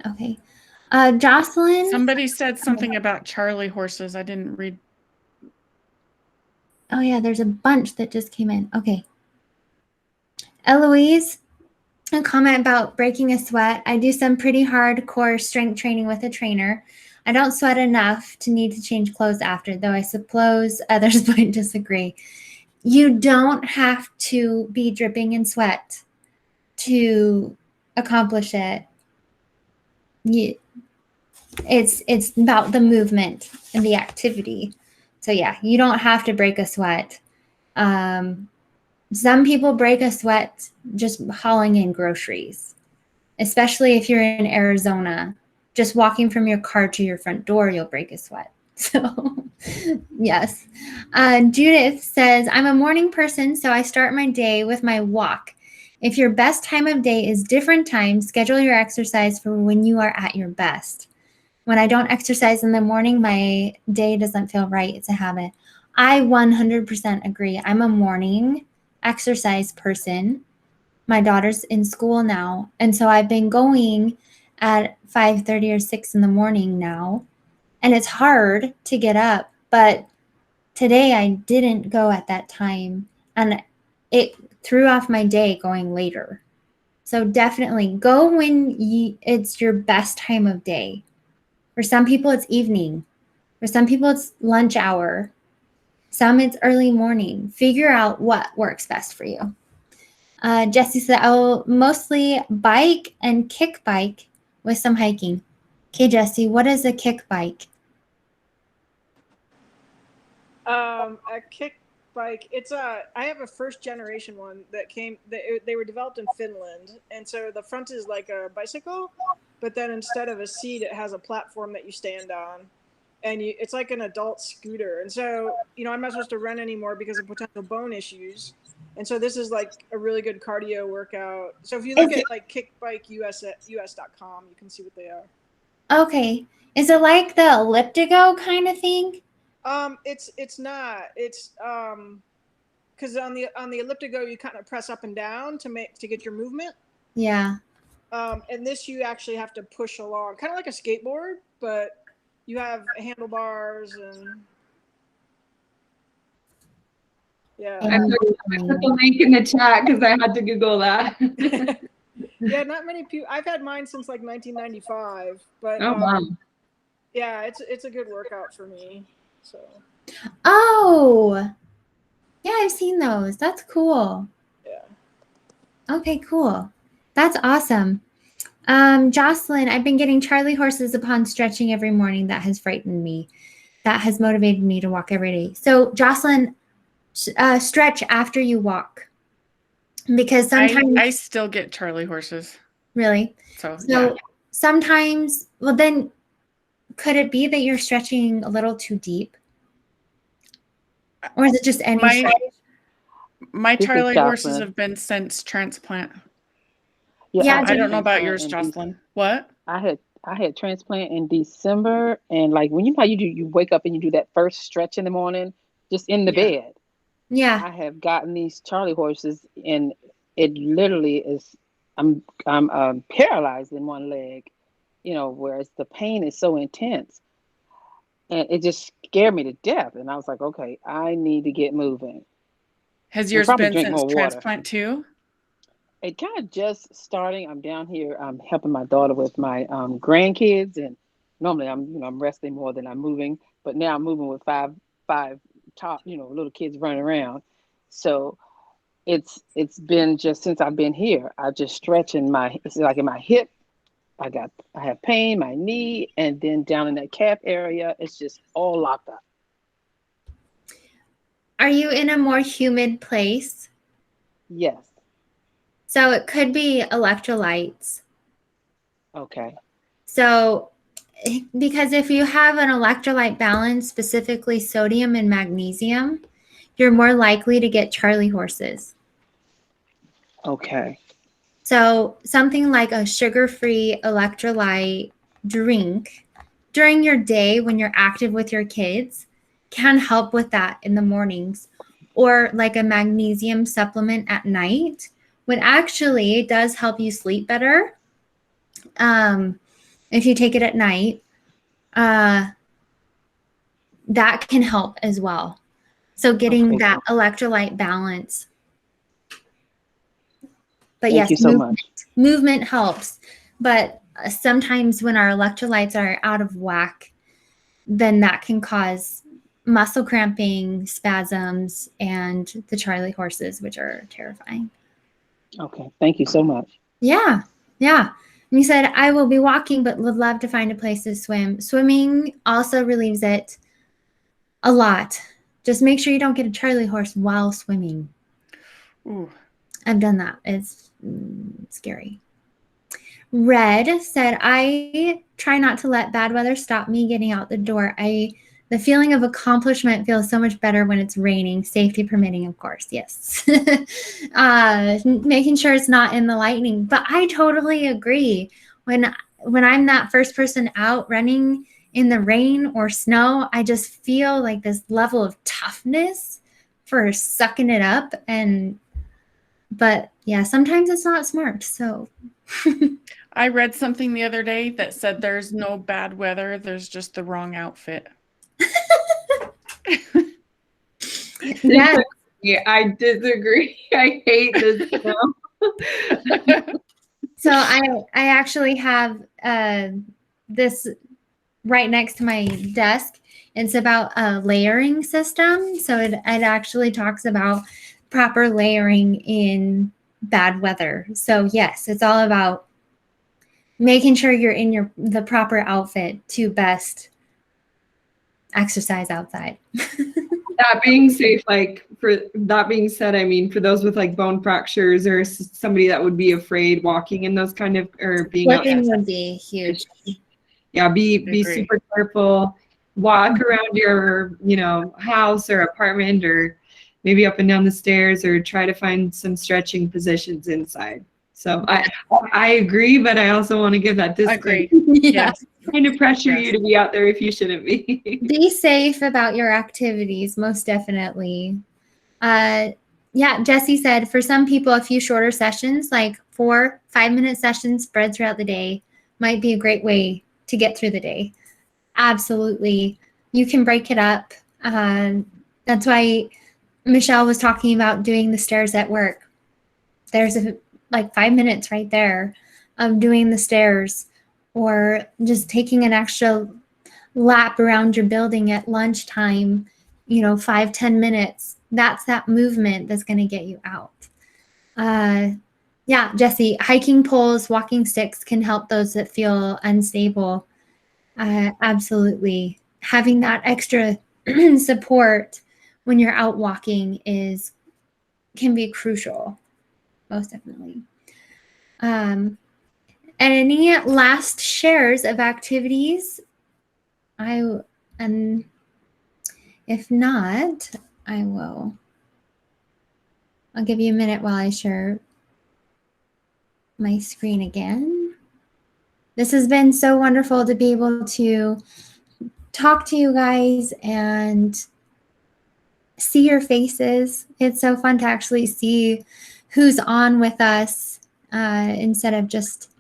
Okay. Jocelyn. Somebody said something about Charlie horses. I didn't read. Oh yeah, there's a bunch that just came in. Okay. Eloise, a comment about breaking a sweat. I do some pretty hardcore strength training with a trainer. I don't sweat enough to need to change clothes after, though I suppose others might disagree. You don't have to be dripping in sweat to accomplish it. It's about the movement and the activity. So yeah, you don't have to break a sweat. Some people break a sweat just hauling in groceries, especially if you're in Arizona. Just walking from your car to your front door, you'll break a sweat. So yes. Judith says, I'm a morning person, so I start my day with my walk. If your best time of day is different times, schedule your exercise for when you are at your best. When I don't exercise in the morning, my day doesn't feel right. It's a habit. I 100% agree. I'm a morning exercise person. My daughter's in school now, and so I've been going at 5:30 or 6 in the morning now, and it's hard to get up, but today I didn't go at that time, and it threw off my day going later. So definitely go when it's your best time of day. For some people, it's evening. For some people, it's lunch hour. Some, it's early morning. Figure out what works best for you. Jesse said, I'll mostly bike and kick bike with some hiking. Okay, Jesse, what is a kick bike? A kick bike. I have a first generation one that they were developed in Finland. And so the front is like a bicycle, but then instead of a seat, it has a platform that you stand on. And it's like an adult scooter. And so, I'm not supposed to run anymore because of potential bone issues. And so this is like a really good cardio workout. So if you look at like kickbikeus.com, you can see what they are. Okay. Is it like the elliptigo kind of thing? It's not. It's because on the elliptigo you kind of press up and down to get your movement. Yeah. And this you actually have to push along, kind of like a skateboard, but you have handlebars and Yeah. I put the link in the chat because I had to Google that. Yeah, not many people. I've had mine since like 1995, but Oh, wow. yeah, it's a good workout for me. So. Oh, yeah, I've seen those. That's cool. Yeah. Okay, cool. That's awesome. Jocelyn, I've been getting Charlie horses upon stretching every morning. That has frightened me. That has motivated me to walk every day. So, Jocelyn, stretch after you walk, because sometimes I still get Charlie horses. really. So So yeah. sometimes, well, then could it be that you're stretching a little too deep, or is it just any stretch? My This is Charlie horses Jocelyn. have been since transplant. Yeah, I had don't know about transplant yours, in Jocelyn. What? I had transplant in December, and like when you wake up and you do that first stretch in the morning, just in the Yeah. bed. Yeah. I have gotten these Charlie horses, and it literally is. I'm paralyzed in one leg, whereas the pain is so intense, and it just scared me to death. And I was like, okay, I need to get moving Has and yours probably been drink since more water. transplant too? It kind of just starting. I'm down here. I'm helping my daughter with my grandkids, and normally I'm resting more than I'm moving. But now I'm moving with five top little kids running around. So it's been just since I've been here. I just stretching it's like in my hip. I have pain, my knee, and then down in that calf area, it's just all locked up. Are you in a more humid place? Yes. So it could be electrolytes. Okay. So, because if you have an electrolyte balance, specifically sodium and magnesium, you're more likely to get Charlie horses. Okay. So something like a sugar-free electrolyte drink during your day when you're active with your kids can help with that in the mornings, or like a magnesium supplement at night, when actually it does help you sleep better. If you take it at night, that can help as well. So getting that electrolyte balance. But Thank yes, you so much. movement helps. But sometimes when our electrolytes are out of whack, then that can cause muscle cramping, spasms, and the Charlie horses, which are terrifying. Okay. Thank you so much. Yeah. Yeah. And you said, I will be walking, but would love to find a place to swim. Swimming also relieves it a lot. Just make sure you don't get a Charlie horse while swimming. Ooh. I've done that. It's scary. Red said, I try not to let bad weather stop me getting out the door. The feeling of accomplishment feels so much better when it's raining, safety permitting, of course. Yes. Making sure it's not in the lightning. But I totally agree. When I'm that first person out running in the rain or snow, I just feel like this level of toughness for sucking it up. But yeah, sometimes it's not smart. So I read something the other day that said there's no bad weather, there's just the wrong outfit. yeah. Yeah, I disagree. I hate this snow. So I actually have this right next to my desk. It's about a layering system. So it actually talks about proper layering in bad weather. So yes, it's all about making sure you're in the proper outfit to best exercise outside. That being safe, for that being said, I mean, for those with like bone fractures or somebody that would be afraid walking in those kind of, or being out, Slipping would be huge. Yeah, be super careful. Walk around your, house or apartment, or maybe up and down the stairs, or try to find some stretching positions inside. So I agree, but I also want to give that disclaimer. Yeah. Trying to pressure you to be out there if you shouldn't be. Be safe about your activities, most definitely. Yeah, Jesse said, for some people, a few shorter sessions, like 4 5-minute sessions spread throughout the day, might be a great way to get through the day. Absolutely. You can break it up. That's why Michelle was talking about doing the stairs at work. There's like 5 minutes right there of doing the stairs, or just taking an extra lap around your building at lunchtime, 5-10 minutes. That's that movement that's going to get you out. Yeah, Jesse, hiking poles, walking sticks can help those that feel unstable. Absolutely. Having that extra support when you're out walking can be crucial, most definitely. Any last shares of activities? And if not, I'll give you a minute while I share my screen again. This has been so wonderful to be able to talk to you guys and see your faces. It's so fun to actually see who's on with us instead of just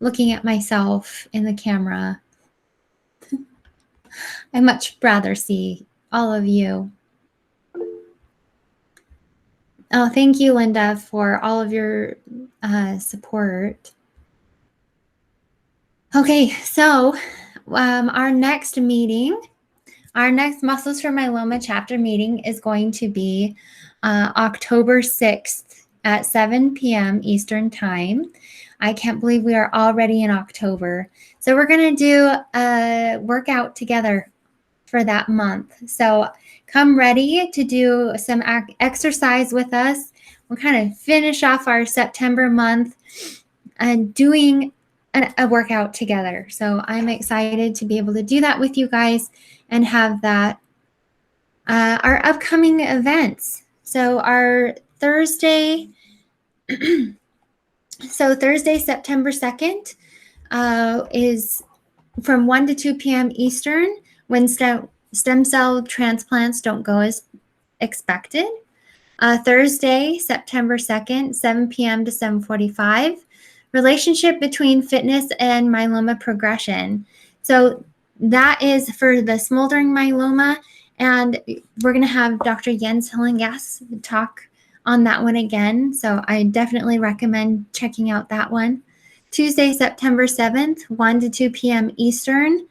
looking at myself in the camera. I much rather see all of you. Oh, thank you, Linda, for all of your support. Okay, so our next meeting, our next Muscles for Myeloma chapter meeting is going to be October 6th at 7 p.m. Eastern Time. I can't believe we are already in October. So we're going to do a workout together for that month. So come ready to do some exercise with us. We'll kind of finish off our September month and doing a workout together. So I'm excited to be able to do that with you guys and have that. Our upcoming events. So our Thursday, September 2nd is from 1 to 2 p.m. Eastern, when stem cell transplants don't go as expected. Thursday, September 2nd, 7 p.m. to 7:45. Relationship between fitness and myeloma progression. So that is for the smoldering myeloma, and we're going to have Dr. Jens Hillengas talk on that one again. So I definitely recommend checking out that one. Tuesday, September 7th, 1 to 2 p.m. Eastern.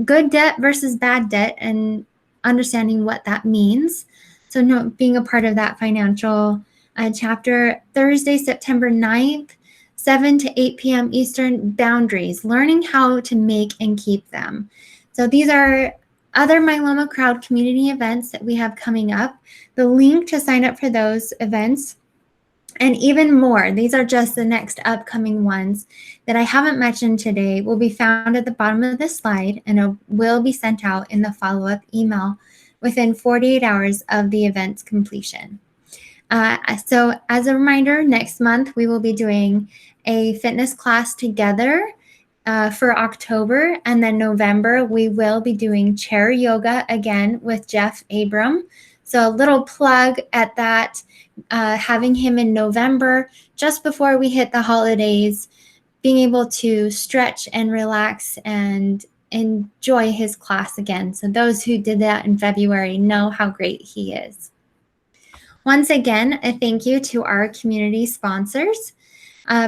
Good debt versus bad debt and understanding what that means. So being a part of that financial chapter. Thursday, September 9th, 7 to 8 p.m. Eastern, boundaries, learning how to make and keep them. So these are other Myeloma Crowd community events that we have coming up. The link to sign up for those events and even more, these are just the next upcoming ones that I haven't mentioned today, will be found at the bottom of this slide, and it will be sent out in the follow-up email within 48 hours of the event's completion. So as a reminder, next month we will be doing a fitness class together for October, and then November we will be doing chair yoga again with Jeff Abram. So a little plug at that, having him in November, just before we hit the holidays, being able to stretch and relax and enjoy his class again. So those who did that in February know how great he is. Once again, a thank you to our community sponsors,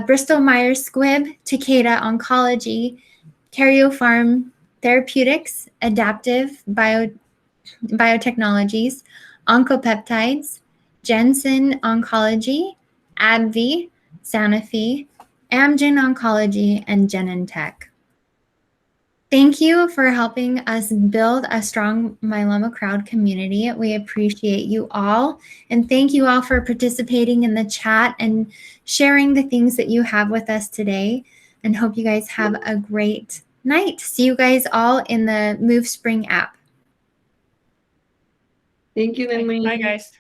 Bristol Myers Squibb, Takeda Oncology, Karyopharm Therapeutics, Adaptive Biotechnologies, Oncopeptides, Janssen Oncology, AbbVie, Sanofi, Amgen Oncology, and Genentech. Thank you for helping us build a strong myeloma crowd community. We appreciate you all. And thank you all for participating in the chat and sharing the things that you have with us today. And hope you guys have a great night. See you guys all in the Move Spring app. Thank you, Lindley. Bye, guys.